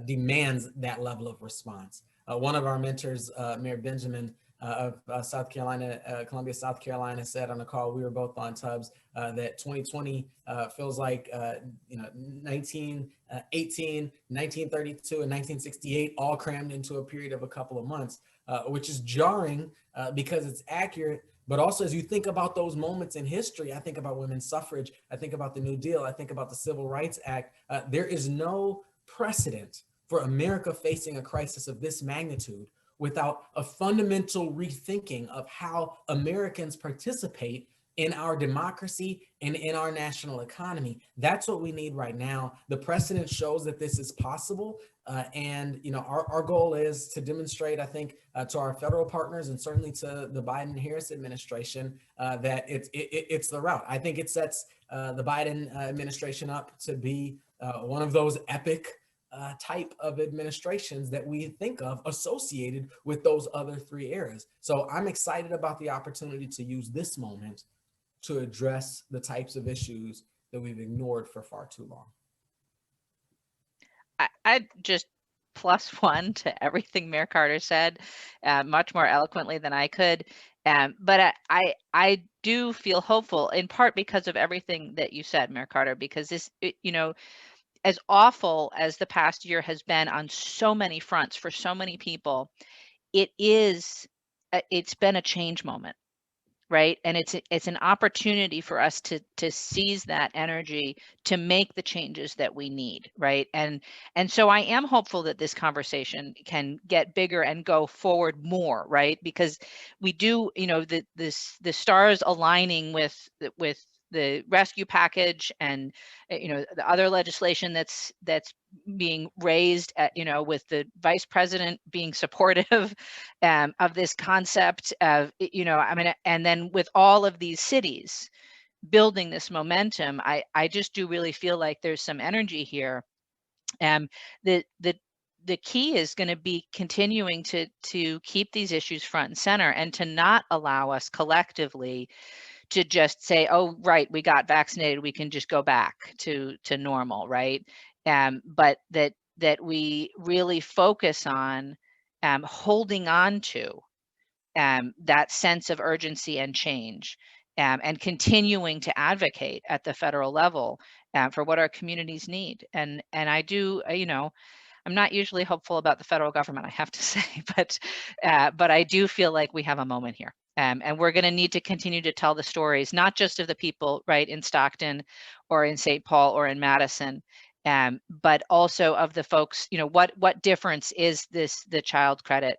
demands that level of response. One of our mentors, Mayor Benjamin, of South Carolina, Columbia, South Carolina, said on a call we were both on, Tubbs, that 2020 feels like 1918, 1932, and 1968 all crammed into a period of a couple of months, which is jarring because it's accurate. But also, as you think about those moments in history, I think about women's suffrage, I think about the New Deal, I think about the Civil Rights Act. There is no precedent for America facing a crisis of this magnitude without a fundamental rethinking of how Americans participate in our democracy and in our national economy. That's what we need right now. The precedent shows that this is possible. And our goal is to demonstrate, I think, to our federal partners and certainly to the Biden-Harris administration that it's the route. I think it sets the Biden administration up to be one of those epic type of administrations that we think of associated with those other three eras. So I'm excited about the opportunity to use this moment to address the types of issues that we've ignored for far too long. I just +1 to everything Mayor Carter said, much more eloquently than I could. But I do feel hopeful, in part because of everything that you said, Mayor Carter, because this, as awful as the past year has been on so many fronts for so many people, it's been a change moment. right? And it's an opportunity for us to seize that energy to make the changes that we need, right? And so I am hopeful that this conversation can get bigger and go forward more, right? Because we do, you know, the stars aligning with the rescue package and you know, the other legislation that's being raised at, you know, with the vice president being supportive of this concept of, you know, I mean, and then with all of these cities building this momentum, I just do really feel like there's some energy here. The key is going to be continuing to keep these issues front and center, and to not allow us collectively to just say, oh, right, we got vaccinated, we can just go back to normal, right? But that we really focus on holding on to that sense of urgency and change, and continuing to advocate at the federal level for what our communities need. And I do, you know, I'm not usually hopeful about the federal government, I have to say, but I do feel like we have a moment here. And we're going to need to continue to tell the stories, not just of the people right in Stockton or in St. Paul or in Madison, but also of the folks, you know, what difference is the child credit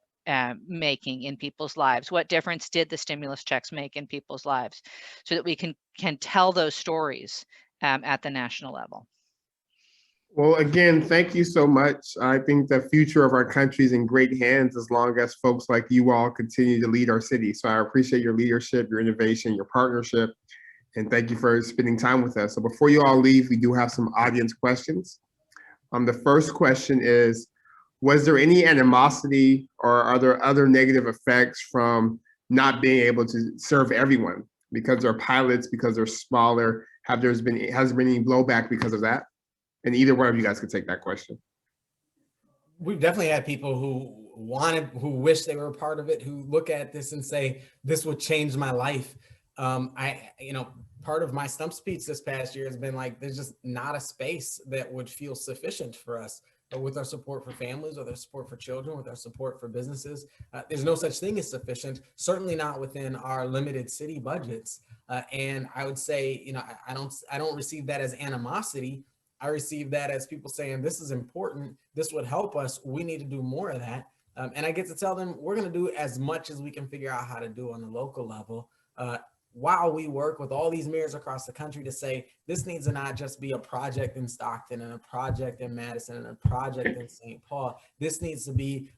making in people's lives? What difference did the stimulus checks make in people's lives, so that we can tell those stories at the national level? Well, again, thank you so much. I think the future of our country is in great hands as long as folks like you all continue to lead our city. So I appreciate your leadership, your innovation, your partnership, and thank you for spending time with us. So before you all leave, we do have some audience questions. The first question is, was there any animosity or are there other negative effects from not being able to serve everyone because they're pilots, because they're smaller? Has there been any blowback because of that? And either one of you guys could take that question. We've definitely had people who wish they were a part of it, who look at this and say, this would change my life. You know, part of my stump speech this past year has been like, there's just not a space that would feel sufficient for us with our support for families, with our support for children, with our support for businesses. There's no such thing as sufficient, certainly not within our limited city budgets. And I would say, you know, I don't receive that as animosity. I receive that as people saying, this is important, this would help us, we need to do more of that. And I get to tell them, we're gonna do as much as we can figure out how to do on the local level, while we work with all these mayors across the country to say, this needs to not just be a project in Stockton and a project in Madison and a project in St. Paul. This needs to be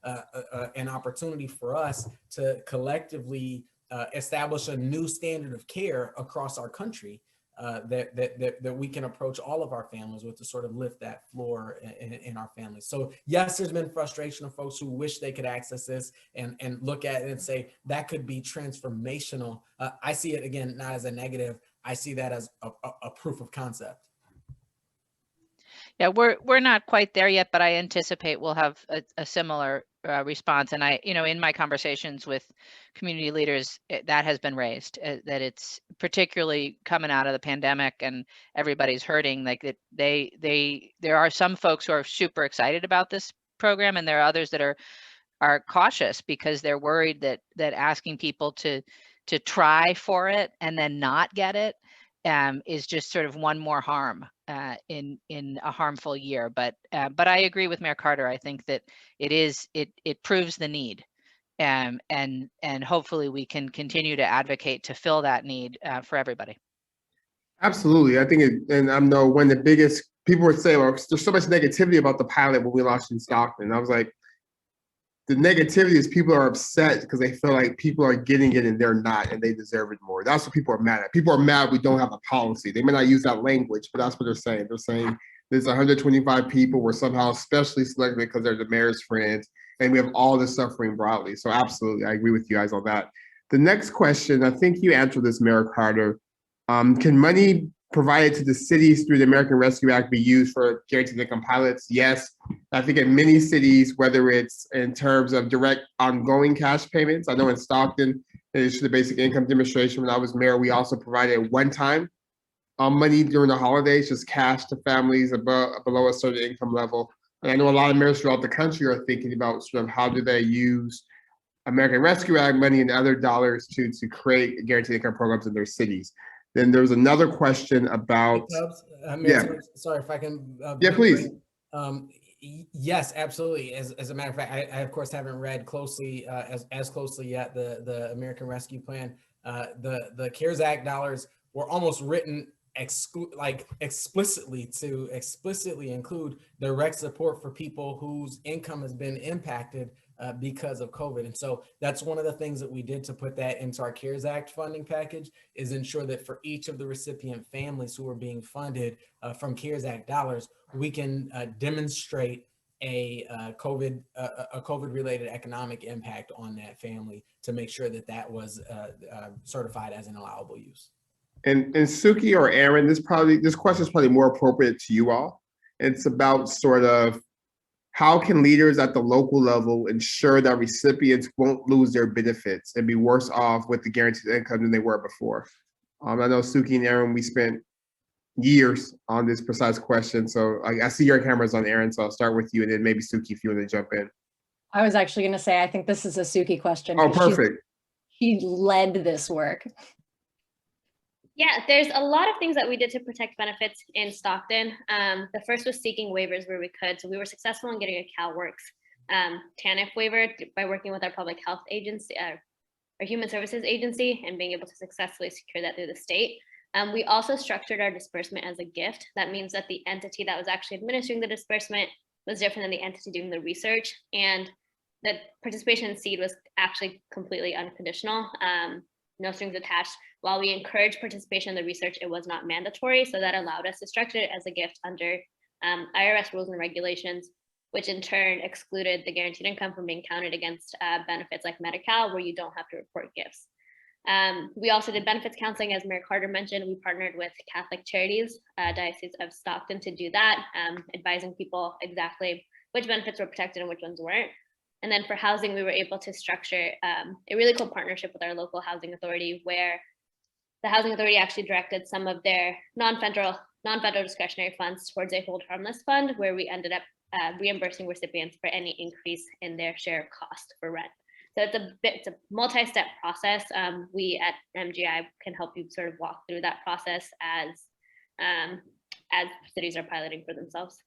an opportunity for us to collectively establish a new standard of care across our country. That we can approach all of our families with, to sort of lift that floor in our families. So yes, there's been frustration of folks who wish they could access this and look at it and say that could be transformational. I see it, again, not as a negative. I see that as a proof of concept. Yeah, we're not quite there yet, but I anticipate we'll have a similar response. And I, you know, in my conversations with community leaders, that has been raised, that it's particularly coming out of the pandemic and everybody's hurting. Like that, there are some folks who are super excited about this program, and there are others that are cautious because they're worried that asking people to try for it and then not get it is just sort of one more harm in a harmful year. But I agree with Mayor Carter. I think that it proves the need, and hopefully we can continue to advocate to fill that need for everybody. Absolutely, I think and I know one of the biggest people would say, well, there's so much negativity about the pilot when we launched in Stockton. I was like, the negativity is people are upset because they feel like people are getting it and they're not, and they deserve it more. That's what people are mad at. People are mad we don't have a policy. They may not use that language, but that's what they're saying. They're saying there's 125 people were somehow specially selected because they're the mayor's friends, and we have all this suffering broadly. So absolutely, I agree with you guys on that. The next question, I think you answered this, Mayor Carter. Can money provided to the cities through the American Rescue Act be used for guaranteed income pilots? Yes. I think in many cities, whether it's in terms of direct ongoing cash payments, I know in Stockton, in addition to the basic income demonstration, when I was mayor, we also provided one-time money during the holidays, just cash to families below a certain income level. And I know a lot of mayors throughout the country are thinking about sort of how do they use American Rescue Act money and other dollars to create guaranteed income programs in their cities. Then there was another question about, Mayor Tubbs, sorry if I can. Yeah, please. Yes, absolutely. As a matter of fact, I of course haven't read closely as closely yet the American Rescue Plan. The CARES Act dollars were almost written explicitly to explicitly include direct support for people whose income has been impacted because of COVID. And so that's one of the things that we did to put that into our CARES Act funding package, is ensure that for each of the recipient families who are being funded from CARES Act dollars, we can demonstrate a COVID related economic impact on that family to make sure that that was certified as an allowable use. And Suki or Aaron, this question is probably more appropriate to you all. It's about sort of how can leaders at the local level ensure that recipients won't lose their benefits and be worse off with the guaranteed income than they were before? I know Suki and Aaron, we spent years on this precise question. So I see your cameras on, Aaron, so I'll start with you, and then maybe Suki if you want to jump in. I was actually going to say, I think this is a Suki question. Oh, perfect. She led this work. Yeah, there's a lot of things that we did to protect benefits in Stockton. The first was seeking waivers where we could. So we were successful in getting a CalWORKs TANF waiver by working with our public health agency, our human services agency, and being able to successfully secure that through the state. We also structured our disbursement as a gift. That means that the entity that was actually administering the disbursement was different than the entity doing the research. And the participation in SEED was actually completely unconditional, no strings attached. While we encouraged participation in the research, it was not mandatory. So that allowed us to structure it as a gift under IRS rules and regulations, which in turn excluded the guaranteed income from being counted against benefits like Medi-Cal, where you don't have to report gifts. We also did benefits counseling, as Mayor Carter mentioned. We partnered with Catholic Charities, Diocese of Stockton, to do that, advising people exactly which benefits were protected and which ones weren't. And then for housing, we were able to structure a really cool partnership with our local housing authority, where the housing authority actually directed some of their non-federal discretionary funds towards a hold harmless fund, where we ended up reimbursing recipients for any increase in their share of cost for rent. So it's a multi-step process. We at MGI can help you sort of walk through that process as cities are piloting for themselves.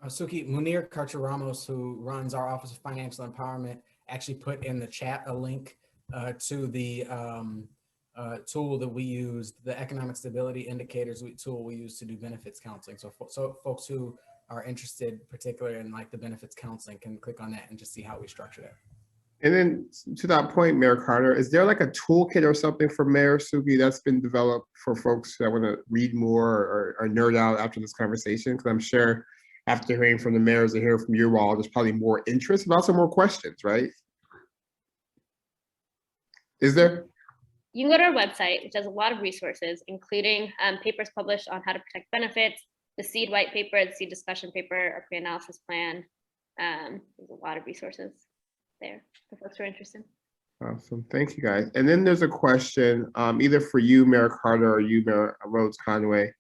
Suki, Munir Carter-Ramos, who runs our Office of Financial Empowerment, actually put in the chat a link to the tool that we used, the economic stability indicators tool we use to do benefits counseling. So folks who are interested, particularly in like the benefits counseling, can click on that and just see how we structure that. And then to that point, Mayor Carter, is there like a toolkit or something for Mayor Suki that's been developed for folks that want to read more or nerd out after this conversation? Because I'm sure after hearing from the mayors and hearing from you all, there's probably more interest, but also more questions, right? Is there? You can go to our website, which has a lot of resources, including papers published on how to protect benefits, the SEED white paper, the SEED discussion paper, our pre-analysis plan. There's a lot of resources there for folks who are interested. Awesome, thank you guys. And then there's a question either for you, Mayor Carter, or you, Mayor Rhodes-Conway.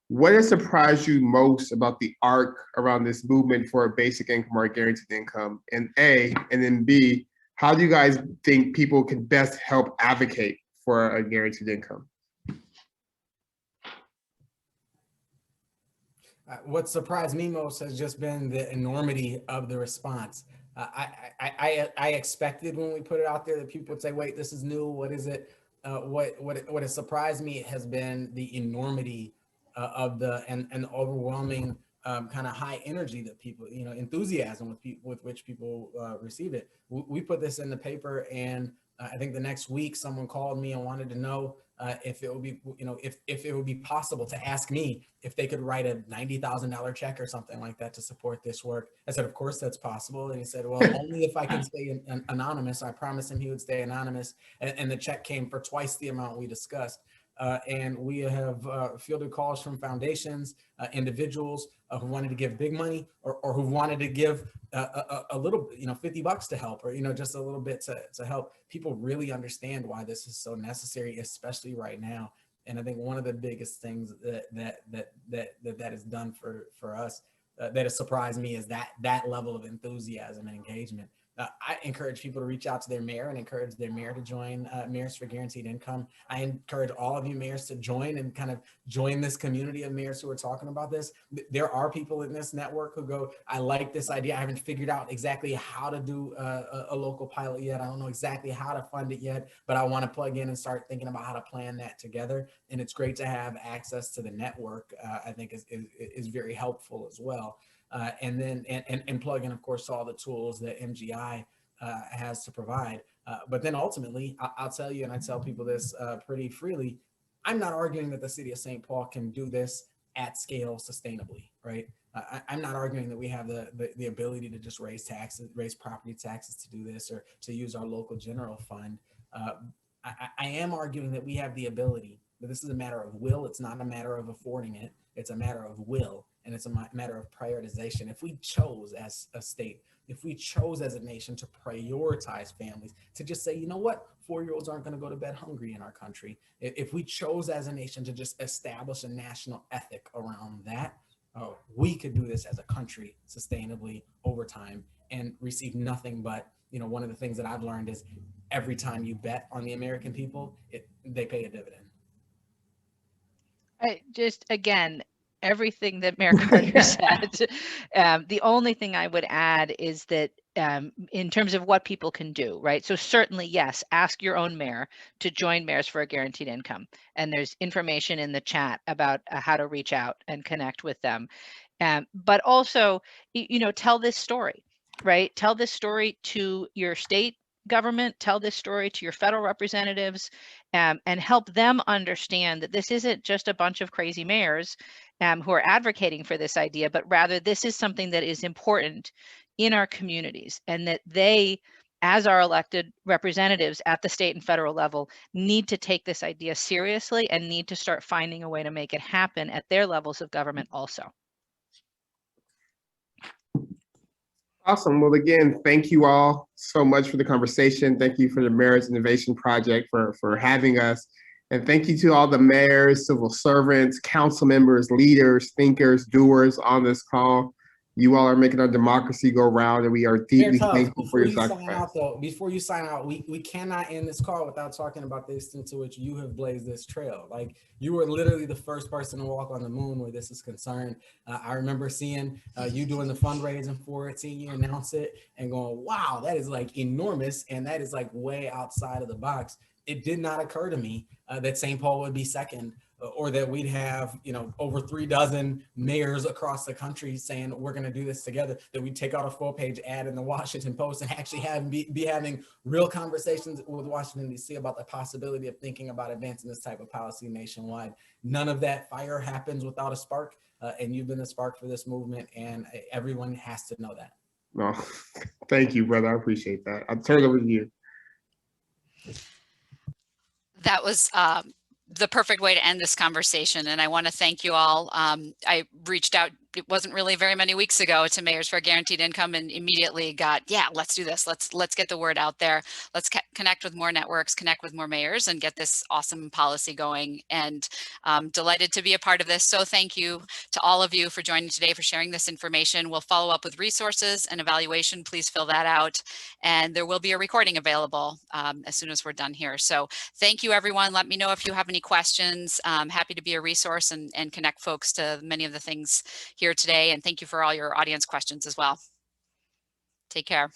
What has surprised you most about the arc around this movement for a basic income or guaranteed income? And A, and then B, how do you guys think people can best help advocate for a guaranteed income? What surprised me most has just been the enormity of the response. I expected when we put it out there that people would say, wait, this is new, what is it? What has surprised me has been the enormity of and overwhelming kind of high energy that people, enthusiasm with which people receive it. We put this in the paper, and I think the next week someone called me and wanted to know if it would be, if it would be possible to ask me if they could write a $90,000 check or something like that to support this work. I said, of course that's possible. And he said, well, only if I can stay anonymous. I promised him he would stay anonymous. And the check came for twice the amount we discussed. And we have fielded calls from foundations, individuals who wanted to give big money or who wanted to give a little, $50 to help, or, just a little bit to help. People really understand why this is so necessary, especially right now. And I think one of the biggest things that has done for us that has surprised me is that level of enthusiasm and engagement. I encourage people to reach out to their mayor and encourage their mayor to join Mayors for Guaranteed Income. I encourage all of you mayors to join and kind of join this community of mayors who are talking about this. There are people in this network who go, I like this idea. I haven't figured out exactly how to do a local pilot yet. I don't know exactly how to fund it yet, but I want to plug in and start thinking about how to plan that together. And it's great to have access to the network. I think is very helpful as well. And then plug in, of course, all the tools that MGI has to provide. But then ultimately, I'll tell you, and I tell people this pretty freely, I'm not arguing that the city of St. Paul can do this at scale sustainably, right? I'm not arguing that we have the ability to just raise taxes, raise property taxes to do this, or to use our local general fund. I am arguing that we have the ability, but this is a matter of will. It's not a matter of affording it. It's a matter of will, and it's a matter of prioritization. If we chose as a state, if we chose as a nation to prioritize families, to just say, you know what, 4-year-olds aren't going to go to bed hungry in our country. If we chose as a nation to just establish a national ethic around that, we could do this as a country sustainably over time and receive nothing but, one of the things that I've learned is every time you bet on the American people, they pay a dividend. Again, everything that Mayor Carter said. The only thing I would add is that in terms of what people can do, right? So certainly, yes, ask your own mayor to join Mayors for a Guaranteed Income. And there's information in the chat about how to reach out and connect with them. But also, tell this story, right? Tell this story to your state government, tell this story to your federal representatives, and help them understand that this isn't just a bunch of crazy mayors who are advocating for this idea, but rather this is something that is important in our communities, and that they, as our elected representatives at the state and federal level, need to take this idea seriously and need to start finding a way to make it happen at their levels of government also. Awesome. Well, again, thank you all so much for the conversation. Thank you for the Mayors Innovation Project for having us. And thank you to all the mayors, civil servants, council members, leaders, thinkers, doers on this call. You all are making our democracy go round, and we are deeply thankful for your sacrifice. Before you sign out, we cannot end this call without talking about the extent to which you have blazed this trail. Like, you were literally the first person to walk on the moon where this is concerned. I remember seeing you doing the fundraising for it, seeing you announce it, and going, wow, that is like enormous, and that is like way outside of the box. It did not occur to me that St. Paul would be second, or that we'd have, over 36 mayors across the country saying we're going to do this together, that we'd take out a full-page ad in the Washington Post and actually be having real conversations with Washington, D.C. about the possibility of thinking about advancing this type of policy nationwide. None of that fire happens without a spark, and you've been the spark for this movement, and everyone has to know that. Well, thank you, brother. I appreciate that. I'll turn it over to you. That was the perfect way to end this conversation. And I want to thank you all. I reached out, it wasn't really very many weeks ago, to Mayors for a Guaranteed Income, and immediately got, yeah, let's do this. Let's get the word out there. Let's connect with more networks, connect with more mayors, and get this awesome policy going. And delighted to be a part of this. So thank you to all of you for joining today, for sharing this information. We'll follow up with resources and evaluation. Please fill that out. And there will be a recording available as soon as we're done here. So thank you, everyone. Let me know if you have any questions. I'm happy to be a resource and connect folks to many of the things here today. And thank you for all your audience questions as well. Take care.